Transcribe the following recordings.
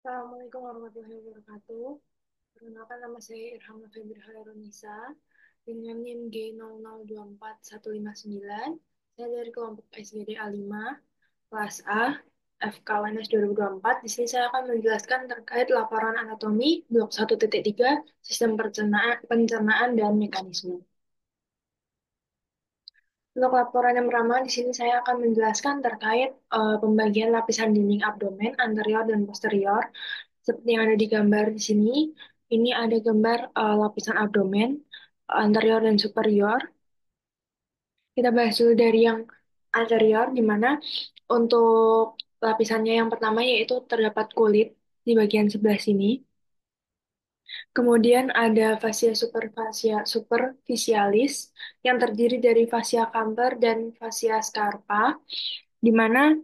Assalamualaikum warahmatullahi wabarakatuh. Perkenalkan nama saya Irham Febri Hairunisa dengan NIM G00241159. Saya dari kelompok SGD A5, kelas A, FKWNS 2024. Di sini saya akan menjelaskan terkait laporan anatomi blok 1.3 sistem pencernaan dan mekanisme. Untuk laporan yang pertama, di sini saya akan menjelaskan terkait pembagian lapisan dinding abdomen anterior dan posterior. Seperti yang ada di gambar di sini, ini ada gambar lapisan abdomen anterior dan superior. Kita bahas dulu dari yang anterior, di mana untuk lapisannya yang pertama yaitu terdapat kulit di bagian sebelah sini. Kemudian ada fascia superficialis yang terdiri dari fascia camper dan fascia scarpa, di mana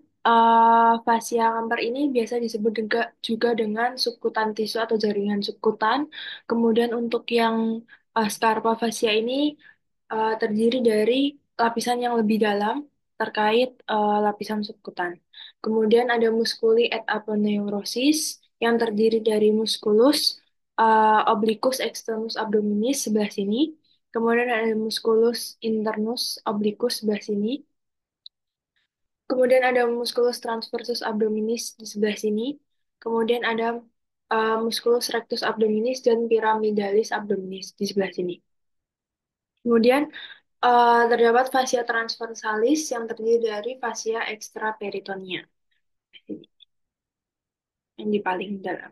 fascia camper ini biasa disebut juga dengan subkutan tisu atau jaringan subkutan. Kemudian untuk yang scarpa fascia ini terdiri dari lapisan yang lebih dalam terkait lapisan subkutan. Kemudian ada musculi et aponeurosis yang terdiri dari musculus obliquus externus abdominis sebelah sini. Kemudian ada musculus internus obliquus sebelah sini. Kemudian ada musculus transversus abdominis di sebelah sini. Kemudian ada musculus rectus abdominis dan pyramidalis abdominis di sebelah sini. Kemudian terdapat fascia transversalis yang terdiri dari fascia extraperitoneal yang di paling dalam.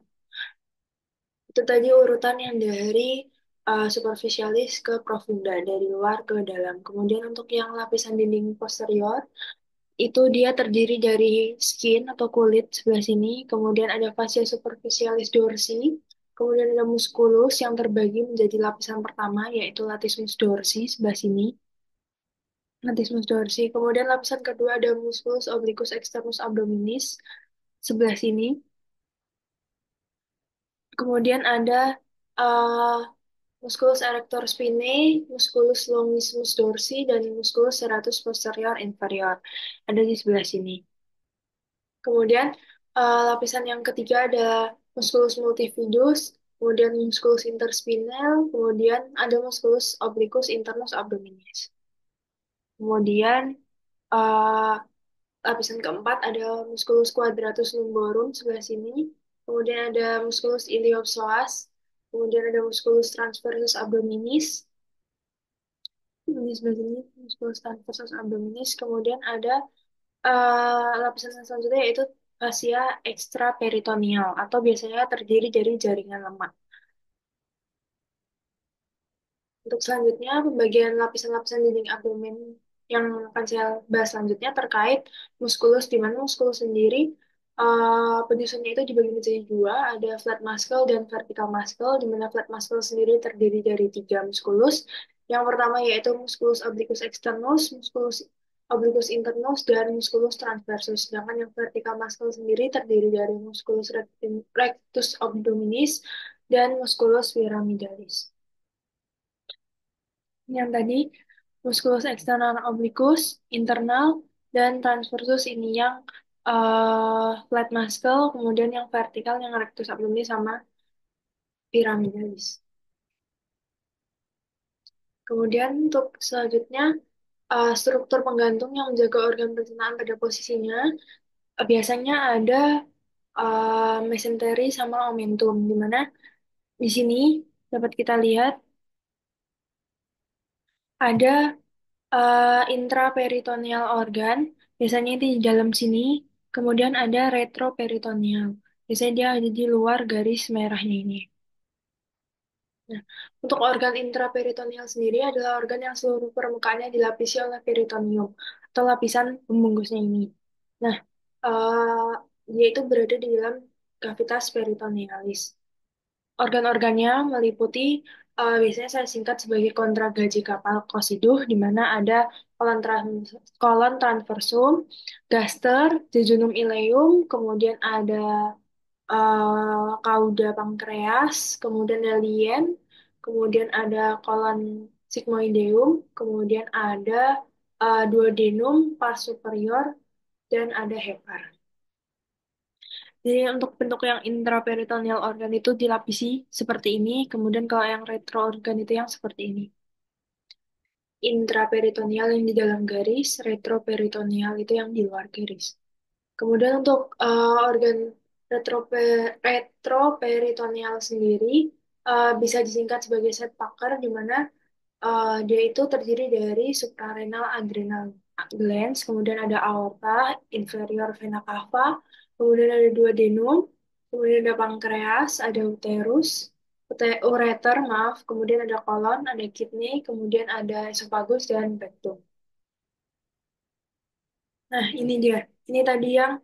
Itu tadi urutan yang dari superficialis ke profunda, dari luar ke dalam. Kemudian untuk yang lapisan dinding posterior, itu dia terdiri dari skin atau kulit sebelah sini, kemudian ada fascia superficialis dorsi, kemudian ada musculus yang terbagi menjadi lapisan pertama, yaitu latissimus dorsi sebelah sini, latissimus dorsi. Kemudian lapisan kedua ada musculus obliquus externus abdominis sebelah sini. Kemudian ada uh, musculus erector spinae, musculus longissimus dorsi, dan musculus serratus posterior inferior. Ada di sebelah sini. Kemudian lapisan yang ketiga ada musculus multifidus, kemudian musculus interspinal, kemudian ada musculus obliquus internus abdominis. Kemudian eh, lapisan keempat ada musculus quadratus lumborum sebelah sini, kemudian ada musculus iliopsoas, kemudian ada musculus transversus abdominis di sebelah sini, musculus transversus abdominis, kemudian ada lapisan selanjutnya yaitu fascia ekstraperitoneal atau biasanya terdiri dari jaringan lemak. Untuk selanjutnya, pembagian lapisan-lapisan dinding abdomen yang akan saya bahas selanjutnya terkait musculus, di mana musculus sendiri penyusunnya itu dibagi menjadi dua, ada flat muscle dan vertical muscle, di mana flat muscle sendiri terdiri dari tiga musculus. Yang pertama yaitu musculus obliquus externus, musculus obliquus internus, dan musculus transversus. Sedangkan yang vertical muscle sendiri terdiri dari musculus rectus abdominis dan musculus pyramidalis. Yang tadi musculus external obliquus, internal, dan transversus ini yang flat muscle, kemudian yang vertikal yang rectus abdominis sama pyramidalis. Kemudian untuk selanjutnya struktur penggantung yang menjaga organ pencernaan pada posisinya biasanya ada mesentery sama omentum, di mana di sini dapat kita lihat ada intraperitoneal organ, biasanya di dalam sini, kemudian ada retroperitoneal. Biasanya dia ada di luar garis merahnya ini. Nah, untuk organ intraperitoneal sendiri adalah organ yang seluruh permukaannya dilapisi oleh peritoneum atau lapisan pembungkusnya ini. Nah, dia itu berada di dalam cavitas peritonealis. Organ-organnya meliputi biasanya saya singkat sebagai kontragaji kapal kosiduh, di mana ada kolon transversum, gaster, jejunum ileum, kemudian ada kauda pankreas, kemudian ada lien, kemudian ada kolon sigmoideum, kemudian ada duodenum, pars superior, dan ada hepar. Jadi untuk bentuk yang intraperitoneal organ itu dilapisi seperti ini, kemudian kalau yang retroorgan itu yang seperti ini. Intraperitoneal yang di dalam garis, retroperitoneal itu yang di luar garis. Kemudian untuk organ retroperitoneal sendiri bisa disingkat sebagai set Packer, di mana dia itu terdiri dari suprarenal adrenal glands, kemudian ada aorta, inferior vena cava, kemudian ada duodenum, kemudian ada pankreas, ada uterus, ureter, maaf, kemudian ada kolon, ada kidney, kemudian ada esophagus dan rectum. Nah, ini dia. Ini tadi yang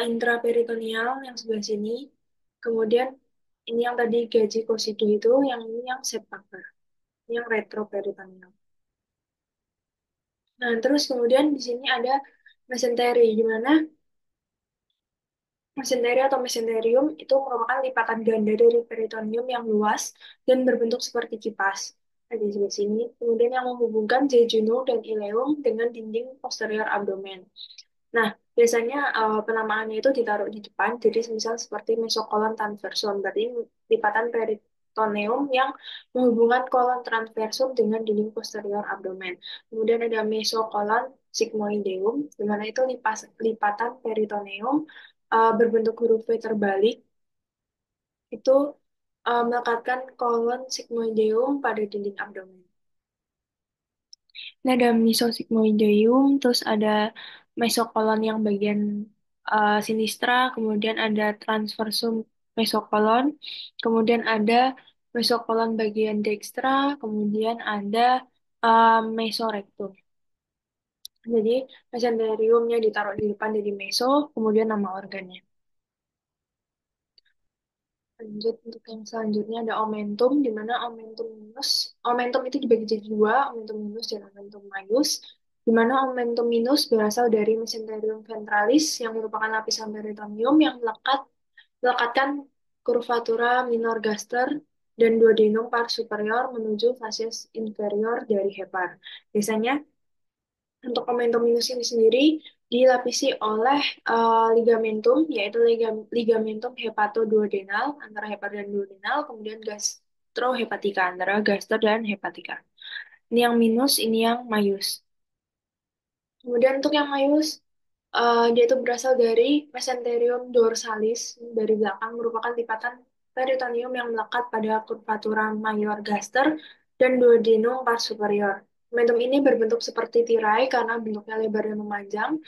intraperitoneal yang sebelah sini. Kemudian ini yang tadi gaji kosidu itu, yang ini yang septaker, ini yang retroperitoneal. Nah, terus kemudian di sini ada mesenteri, di mana mesenteri atau mesenterium itu merupakan lipatan ganda dari peritoneum yang luas dan berbentuk seperti kipas. Nah, di sebelah sini. Kemudian yang menghubungkan jejunum dan ileum dengan dinding posterior abdomen. Nah, biasanya penamaannya itu ditaruh di depan, jadi misal seperti mesokolon transversum, berarti lipatan peritoneum yang menghubungkan kolon transversum dengan dinding posterior abdomen. Kemudian ada mesokolon sigmoideum, di mana itu lipatan peritoneum berbentuk huruf V terbalik, itu melekatkan kolon sigmoideum pada dinding abdomen. Ini ada mesosigmoideum, terus ada mesokolon yang bagian sinistra, kemudian ada transversum mesokolon, kemudian ada mesokolon bagian dekstra, kemudian ada mesorektum. Jadi mesenteriumnya ditaruh di depan jadi meso, kemudian nama organnya. Lanjut untuk yang selanjutnya ada omentum, di mana omentum minus, omentum itu dibagi jadi dua, omentum minus dan omentum maius, di mana omentum minus berasal dari mesenterium ventralis yang merupakan lapisan peritoneum yang melekatkan kurvatura minor gaster dan duodenum pars superior menuju facies inferior dari hepar. Biasanya untuk omentum minus ini sendiri dilapisi oleh ligamentum, yaitu ligamentum hepatoduodenal antara hepar dan duodenal, kemudian gastrohepatika antara gaster dan hepatika. Ini yang minus, ini yang maius. Kemudian untuk yang maius, dia itu berasal dari mesenterium dorsalis dari belakang merupakan lipatan peritoneum yang melekat pada kurvatura major gaster dan duodenum pars superior. Momentum ini berbentuk seperti tirai karena bentuknya lebar dan memanjang.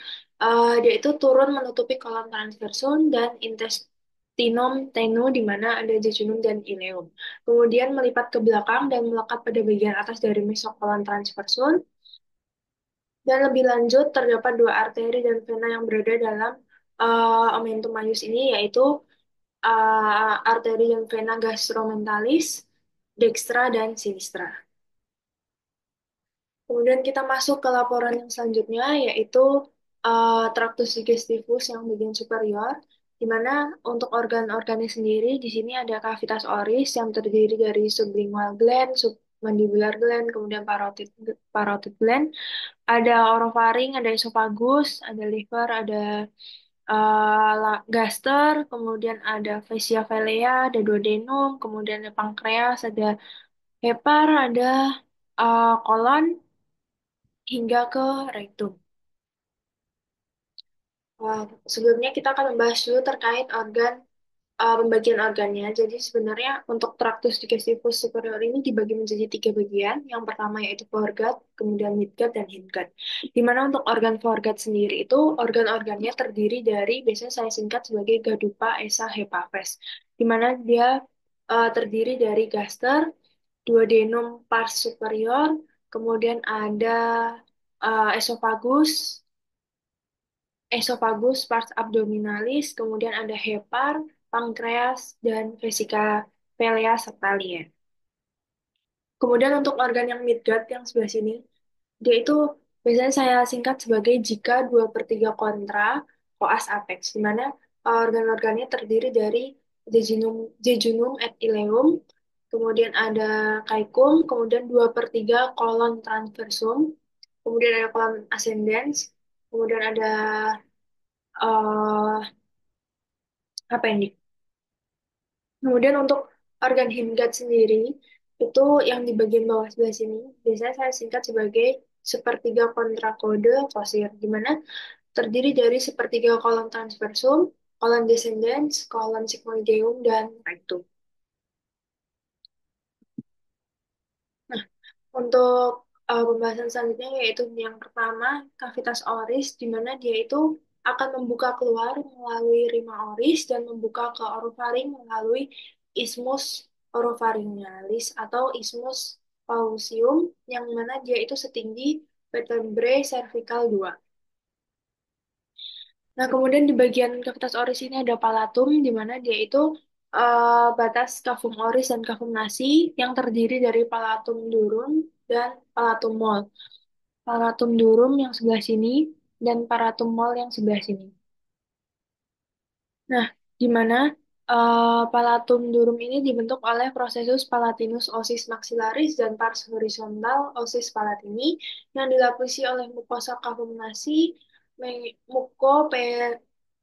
Dia itu turun menutupi kolon transversum dan intestinum tenu di mana ada jejunum dan ileum. Kemudian melipat ke belakang dan melekat pada bagian atas dari mesokolon transversum. Dan lebih lanjut, terdapat dua arteri dan vena yang berada dalam omentum maius ini, yaitu arteri dan vena gastromentalis, dextra, dan sinistra. Kemudian kita masuk ke laporan yang selanjutnya, yaitu tractus digestivus yang bagian superior, di mana untuk organ-organnya sendiri, di sini ada cavitas oris yang terdiri dari sublingual gland, submandibular gland, kemudian parotid gland, ada orofaring, ada esophagus, ada liver, ada gaster, kemudian ada fascia velea, ada duodenum, kemudian ada pankreas, ada hepar, ada kolon, hingga ke rektum. Sebelumnya kita akan membahas dulu terkait pembagian organnya. Jadi sebenarnya untuk tractus digestivus superior ini dibagi menjadi tiga bagian. Yang pertama yaitu foregut, kemudian midgut, dan hindgut. Di mana untuk organ foregut sendiri itu organ-organnya terdiri dari, biasanya saya singkat sebagai gadupa, esa, hepapes. Di mana dia terdiri dari gaster, duodenum pars superior, kemudian ada esophagus, pars abdominalis, kemudian ada hepar, pankreas, dan vesika velea serta lien. Kemudian untuk organ yang midgut yang sebelah sini, dia itu biasanya saya singkat sebagai jika 2/3 kontra koas apex, di mana organ-organnya terdiri dari jejunum et ileum, kemudian ada caecum, kemudian 2/3 kolon transversum, kemudian ada kolon ascendens, kemudian ada eh, appendix. Kemudian untuk organ hindgut sendiri, itu yang di bagian bawah sebelah sini, biasanya saya singkat sebagai sepertiga kontrakode fosil, di mana terdiri dari sepertiga kolon transversum, kolon descendens, kolon sigmoideum, dan rectum. Nah, untuk pembahasan selanjutnya yaitu yang pertama, kavitas oris, di mana dia itu akan membuka keluar melalui rima oris dan membuka ke orofaring melalui isthmus oropharyngealis atau isthmus pausium, yang mana dia itu setinggi vertebrae cervical 2. Nah, kemudian di bagian cavitas oris ini ada palatum, di mana dia itu batas cavum oris dan cavum nasi yang terdiri dari palatum durum dan palatum mol. Palatum durum yang sebelah sini dan palatum mol yang sebelah sini. Nah, di mana palatum durum ini dibentuk oleh prosesus palatinus osis maxillaris dan pars horizontal osis palatini yang dilapisi oleh mukosa cavum nasi,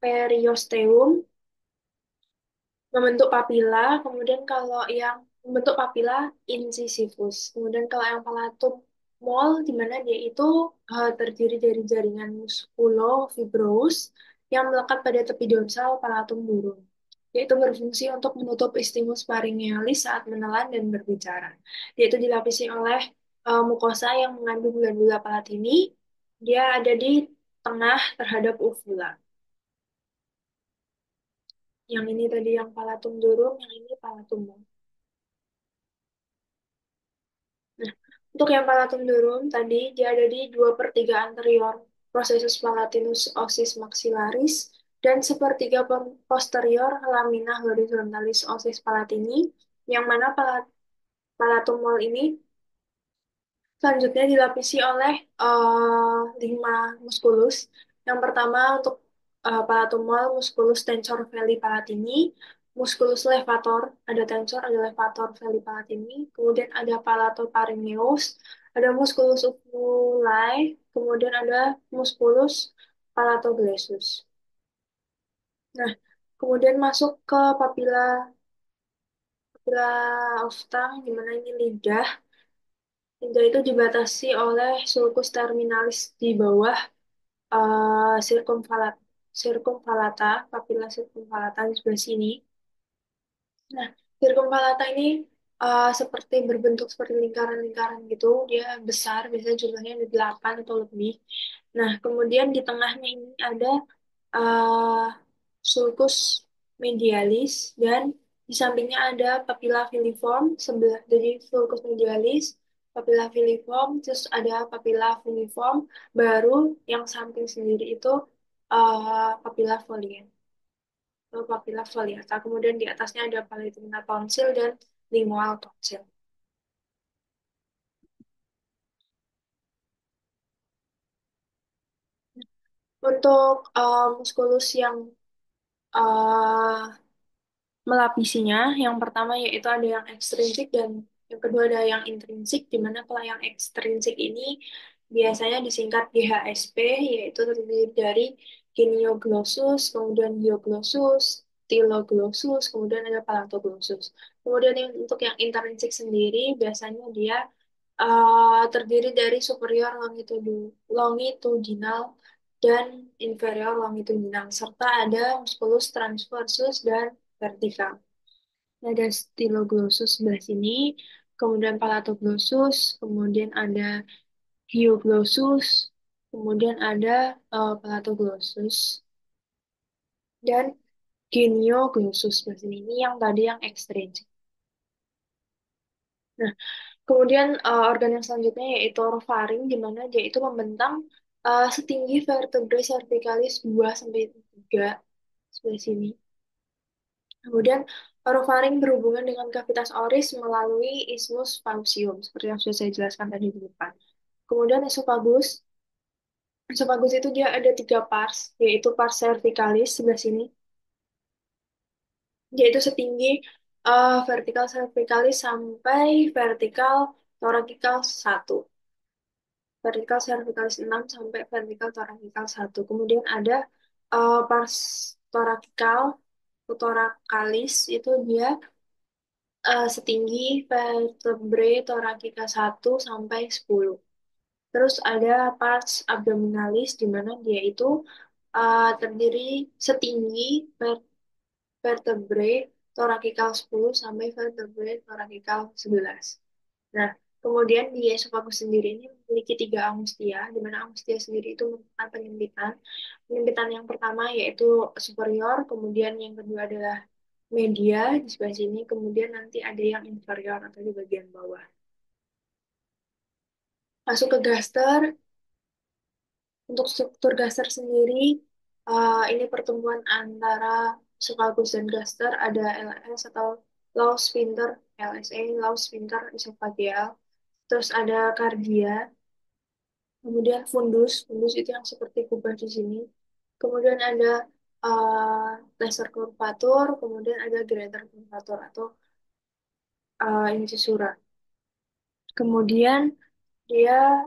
periosteum, membentuk papila, kemudian kalau yang membentuk papila incisivus. Kemudian kalau yang palatum mol, di mana dia itu terdiri dari jaringan muskulofibrous yang melekat pada tepi dorsal palatum burung. Yaitu berfungsi untuk menutup istimus pharyngealis saat menelan dan berbicara. Dia itu dilapisi oleh mukosa yang mengandung glandula palatini. Dia ada di tengah terhadap uvula. Yang ini tadi yang palatum durum, yang ini palatum mol. Nah, untuk yang palatum durum tadi dia ada di 2/3 anterior processus palatinus osis maxillaris dan sepertiga posterior lamina horizontalis osis palatini, yang mana palatum mol ini selanjutnya dilapisi oleh 5 muskulus. Yang pertama untuk palatumol musculus tensor veli palatini, musculus levator, ada tensor, ada levator veli palatini, kemudian ada palatopharyngeus, ada musculus uvulae, kemudian ada musculus palatoglessus. Nah, kemudian masuk ke papilla of tongue, di mana ini lidah. Lidah itu dibatasi oleh sulcus terminalis di bawah circumvallata, papilla circumvallata di sebelah sini. Nah, circumvallata ini seperti berbentuk seperti lingkaran-lingkaran gitu. Dia besar, biasanya jumlahnya ada 8 atau lebih. Nah, kemudian di tengahnya ini ada uh, sulcus medialis dan di sampingnya ada papilla filiform sebelah dari sulcus medialis, papilla filiform, terus ada papilla funiform, baru yang samping sendiri itu papilla foliar atau papilla foliata. Kemudian di atasnya ada palatina tonsil dan lingual tonsil. Untuk muskulus yang uh, melapisinya. Yang pertama yaitu ada yang ekstrinsik dan yang kedua ada yang intrinsik, di mana kalau yang ekstrinsik ini biasanya disingkat GHSP, yaitu terdiri dari genioglossus, kemudian hyoglossus, tyloglossus, kemudian ada palatoglosssus. Kemudian untuk yang intrinsik sendiri, biasanya dia terdiri dari superior longitudinal dan inferior longitudinal, serta ada musculus transversus dan vertikal. Ada styloglossus sebelah sini, kemudian palatoglossus, kemudian ada hyoglossus, kemudian ada palatoglossus, dan genioglossus sebelah sini. Ini yang tadi yang extrinsic. Nah, kemudian organ yang selanjutnya yaitu orofaring, di mana dia itu membentang setinggi vertebrae cervicalis 2 sampai 3 sebelah sini. Kemudian orofaring berhubungan dengan kavitas oris melalui isthmus faucium, seperti yang sudah saya jelaskan tadi di depan. Kemudian esophagus, esophagus itu dia ada 3 pars, yaitu pars cervicalis sebelah sini, yaitu setinggi vertikal cervicalis sampai vertikal thoracical 1. Vertikal cervicalis 6 sampai vertikal thoracical 1. Kemudian ada pars thoracical thoracalis itu dia setinggi vertebrae thoracica 1 sampai 10. Terus ada pars abdominalis di mana dia itu terdiri setinggi vertebrae thoracical 10 sampai vertebrae thoracical 11. Nah, kemudian di esophagus sendiri ini memiliki 3 angustia, di mana angustia sendiri itu merupakan penyempitan. Penyempitan yang pertama yaitu superior, kemudian yang kedua adalah media di sebelah sini, kemudian nanti ada yang inferior atau di bagian bawah. Masuk ke gaster, untuk struktur gaster sendiri, ini pertemuan antara esophagus dan gaster, ada LS atau low sphincter, LSA, low sphincter esophageal. Terus ada kardia, kemudian fundus, fundus itu yang seperti kubah di sini. Kemudian ada lesser curvature, kemudian ada greater curvature atau incisura. Kemudian dia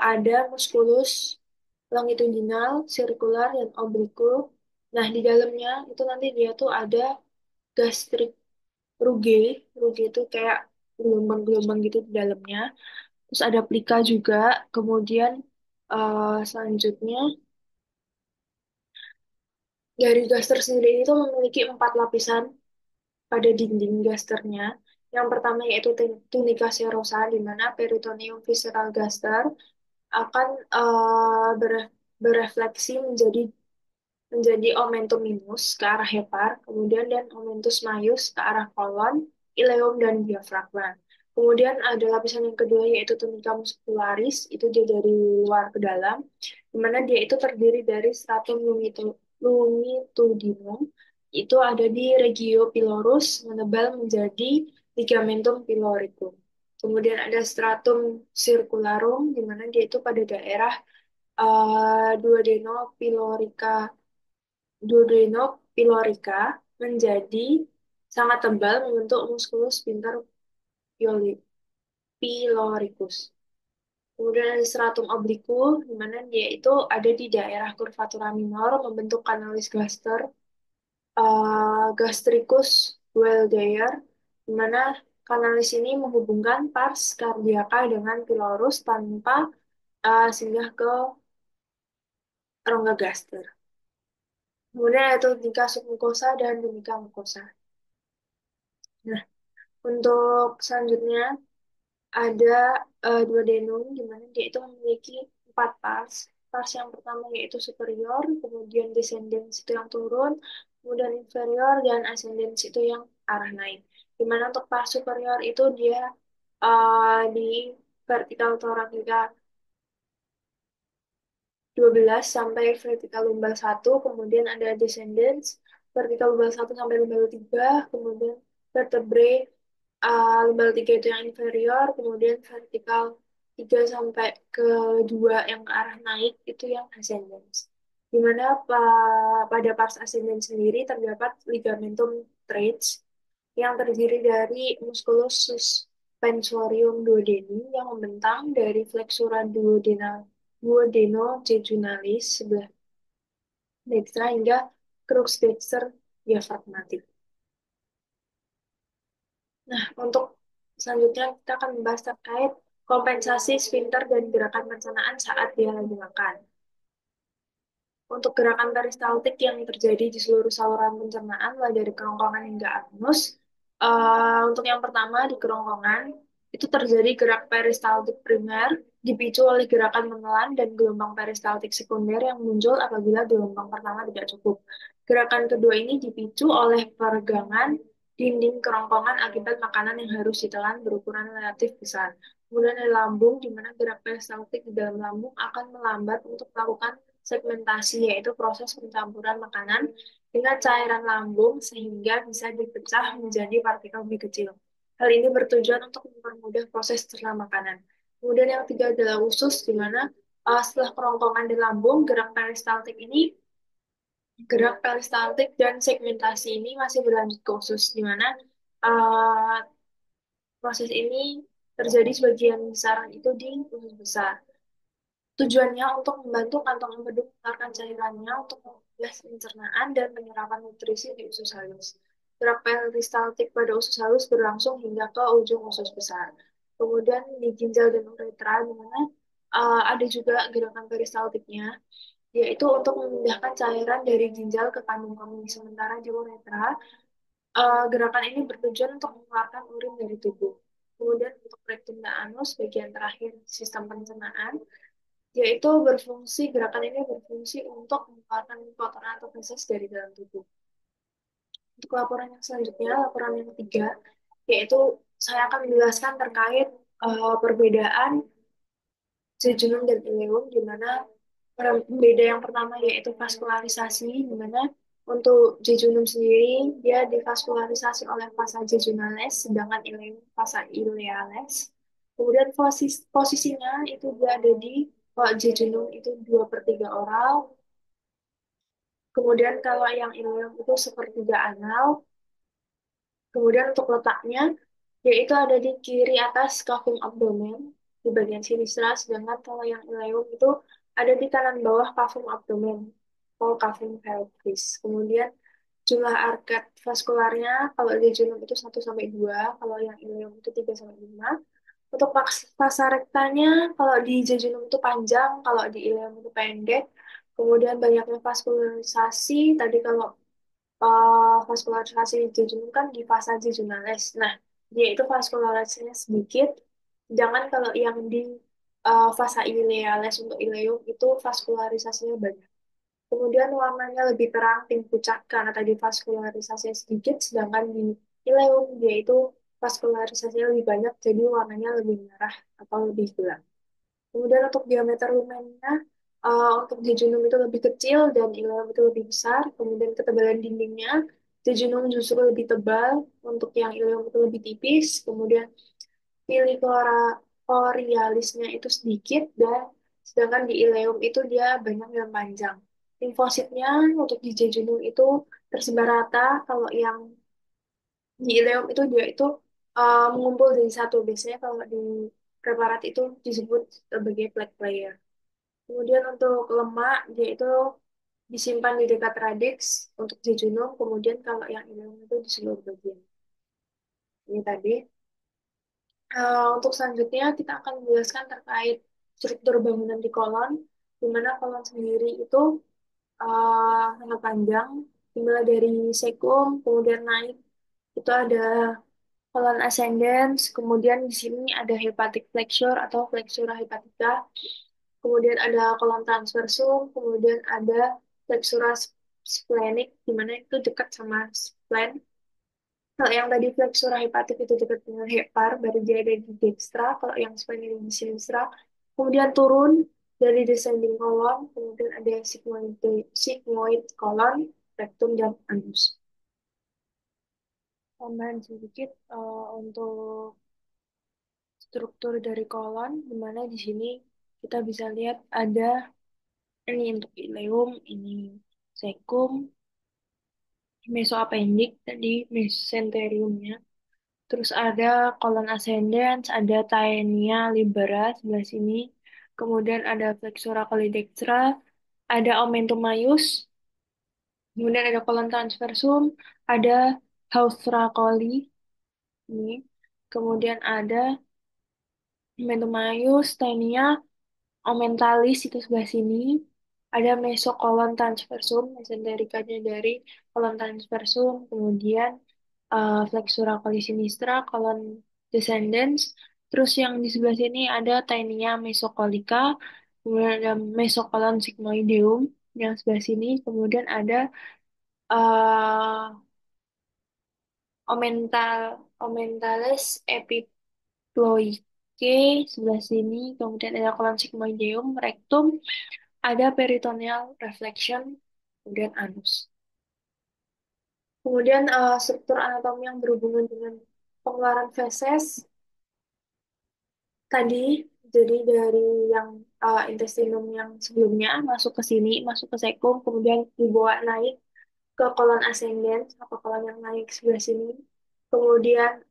ada musculus longitudinal, sirkular, dan obliku. Nah, di dalamnya itu nanti dia tuh ada gastrik rugae. Rugae itu kayak gelombang-gelombang gitu di dalamnya. Terus ada plika juga. Kemudian selanjutnya dari gaster sendiri itu memiliki 4 lapisan pada dinding gasternya. Yang pertama yaitu tunica serosa, di mana peritoneum visceral gaster akan berefleksi menjadi omentum minus ke arah hepar, kemudian dan omentus maius ke arah kolon, ileum, dan diafragma. Kemudian ada lapisan yang kedua yaitu tunica muscularis, itu dia dari luar ke dalam, di mana dia itu terdiri dari stratum lumitudinum, itu ada di regio pylorus, menebal menjadi ligamentum pyloricum. Kemudian ada stratum circularum, di mana dia itu pada daerah duodenopylorica duodenopylorica menjadi sangat tebal membentuk musculus sphincter pyloricus. Kemudian ada stratum obliku, di mana dia itu ada di daerah curvatura minor, membentuk kanalis gaster, gastricus Weldeyer, di mana kanalis ini menghubungkan pars cardiaca dengan pylorus tanpa singgah ke rongga gaster. Kemudian ada tunica submucosa dan tunica mucosa. Nah, untuk selanjutnya ada duodenum, di mana dia itu memiliki 4 pars. Pars yang pertama yaitu superior, kemudian descendens itu yang turun, kemudian inferior, dan ascendens itu yang arah naik. Di mana untuk pars superior itu dia di vertikal thoracica 12 sampai vertikal lumbal 1, kemudian ada descendens, vertikal lumbal 1 sampai lumbal 3, kemudian vertebrae lumbal 3 itu yang inferior, kemudian vertikal 3 sampai ke 2 yang ke arah naik itu yang ascendens. Di mana pada pars ascendens sendiri terdapat ligamentum teres yang terdiri dari musculus suspensorium duodeni yang membentang dari flexura duodenojejunales sebelah dekstra hingga crux dexter diafragmatik. Nah, untuk selanjutnya kita akan membahas terkait kompensasi sphincter dan gerakan pencernaan saat dia lagi makan. Untuk gerakan peristaltik yang terjadi di seluruh saluran pencernaan, mulai dari kerongkongan hingga anus, untuk yang pertama di kerongkongan, itu terjadi gerak peristaltik primer, dipicu oleh gerakan menelan dan gelombang peristaltik sekunder yang muncul apabila gelombang pertama tidak cukup. Gerakan kedua ini dipicu oleh peregangan dinding kerongkongan akibat makanan yang harus ditelan berukuran relatif besar. Kemudian ada lambung, di mana gerak peristaltik di dalam lambung akan melambat untuk melakukan segmentasi, yaitu proses pencampuran makanan dengan cairan lambung sehingga bisa dipecah menjadi partikel lebih kecil. Hal ini bertujuan untuk mempermudah proses cerna makanan. Kemudian yang ketiga adalah usus, di mana setelah kerongkongan di lambung, gerak peristaltik dan segmentasi ini masih berlanjut ke usus, di mana uh, proses ini terjadi sebagian besar itu di usus besar. Tujuannya untuk membantu kantong empedu mengeluarkan cairannya untuk proses pencernaan dan penyerapan nutrisi di usus halus. Gerak peristaltik pada usus halus berlangsung hingga ke ujung usus besar. Kemudian di ginjal dan uretra, di mana ada juga gerakan peristaltiknya, yaitu untuk memindahkan cairan dari ginjal ke kandung kemih. Sementara di uretra, gerakan ini bertujuan untuk mengeluarkan urin dari tubuh. Kemudian untuk rektum dan anus, bagian terakhir sistem pencernaan, yaitu gerakan ini berfungsi untuk mengeluarkan kotoran atau feses dari dalam tubuh. Untuk laporan yang selanjutnya, laporan yang ketiga, yaitu saya akan menjelaskan terkait perbedaan jejunum dan ileum, di mana pembeda yang pertama yaitu vaskularisasi, di mana untuk jejunum sendiri dia divaskularisasi oleh vasa jejunales, sedangkan ileum vasa ileales. Kemudian posisinya itu dia ada di kalau jejunum itu 2/3 oral, kemudian kalau yang ileum itu sepertiga anal, kemudian untuk letaknya, yaitu ada di kiri atas cavum abdomen, di bagian sinistra, sedangkan kalau yang ileum itu ada di kanan bawah cavum abdomen, atau cavum pelvis. Kemudian jumlah arkat vaskularnya, kalau di jejunum itu 1 sampai 2, kalau yang ileum itu 3 sampai 5. Untuk pasa rektanya, kalau di jejunum itu panjang, kalau di ileum itu pendek. Kemudian banyaknya vaskularisasi, tadi kalau vaskularisasi jejunum kan di fasa jejunales. Nah, dia itu vaskularisasinya sedikit. Jangan kalau yang di fasa ileales untuk ileum itu vaskularisasinya banyak. Kemudian warnanya lebih terang, pink pucat karena tadi vaskularisasinya sedikit, sedangkan di ileum dia itu vaskularisasinya lebih banyak, jadi warnanya lebih merah atau lebih gelap. Kemudian untuk diameter lumennya, untuk jejunum itu lebih kecil dan ileum itu lebih besar. Kemudian ketebalan dindingnya, jejunum justru lebih tebal, untuk yang ileum itu lebih tipis. Kemudian pilikora corialisnya itu sedikit, dan sedangkan di ileum itu dia banyak dan panjang. Limfositnya untuk di jejunum itu tersebar rata, kalau yang di ileum itu dia itu mengumpul dari satu. Biasanya kalau di preparat itu disebut sebagai plaque layer. Kemudian untuk lemak, dia itu disimpan di dekat radix untuk jejunum, kemudian kalau yang ileum itu di seluruh bagian. Ini tadi. Untuk selanjutnya, kita akan menjelaskan terkait struktur bangunan di kolon, di mana kolon sendiri itu sangat panjang, dimulai dari cecum, kemudian naik, itu ada kolon ascendens, kemudian di sini ada hepatic flexure atau flexura hepatica, kemudian ada kolon transversum, kemudian ada flexura splenic, di mana itu dekat sama splen. Kalau yang tadi flexura hepatic itu dekat dengan hepar, baru dia ada di dextra. Kalau yang splenic di sinistra, kemudian turun dari descending colon, kemudian ada sigmoid colon, rectum, dan anus. Tambahan sedikit untuk struktur dari kolon, di mana di sini kita bisa lihat ada ini untuk ileum, ini cecum, mesoappendix, tadi mesenteriumnya. Terus ada kolon ascendens, ada taenia libera sebelah sini. Kemudian ada flexura cholidextra, ada omentum maius, kemudian ada kolon transversum, ada haustra coli ini. Kemudian ada omentum maius, taenia, omentalis itu sebelah sini. Ada mesokolon transversum, mesenterikanya dari kolon transversum, kemudian flexura coli sinistra, kolon descendens. Terus yang di sebelah sini ada tinea mesocolica, kemudian ada mesokolon sigmoideum yang sebelah sini, kemudian ada uh, omentales epiploique sebelah sini, kemudian ada kolon sigmoideum, rectum, ada peritoneal reflection, kemudian anus. Kemudian struktur anatomi yang berhubungan dengan pengeluaran feses tadi, jadi dari yang intestinum yang sebelumnya masuk ke sini, masuk ke cecum, kemudian dibawa naik ke kolon ascendens atau kolon yang naik sebelah sini. Kemudian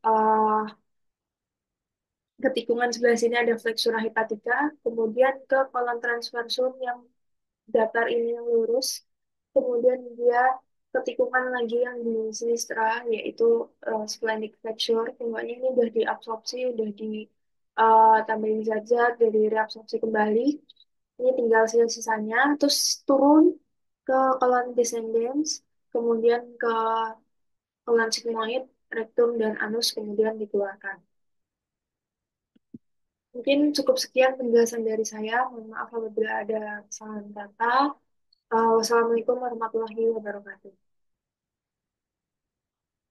ke tikungan sebelah sini ada flexura hepatica, kemudian ke kolon transversum yang datar ini yang lurus. Kemudian dia ketikungan lagi yang di sinistra, yaitu splenic fracture. Tumornya ini udah diabsorpsi, udah ditambahin zat-zat, dari reabsorpsi kembali. Ini tinggal sisa-sisanya, terus turun ke colon descendens, kemudian ke colon sigmoid, rektum, dan anus, kemudian dikeluarkan. Mungkin cukup sekian penjelasan dari saya. Mohon maaf apabila ada kesalahan kata. Wassalamualaikum warahmatullahi wabarakatuh.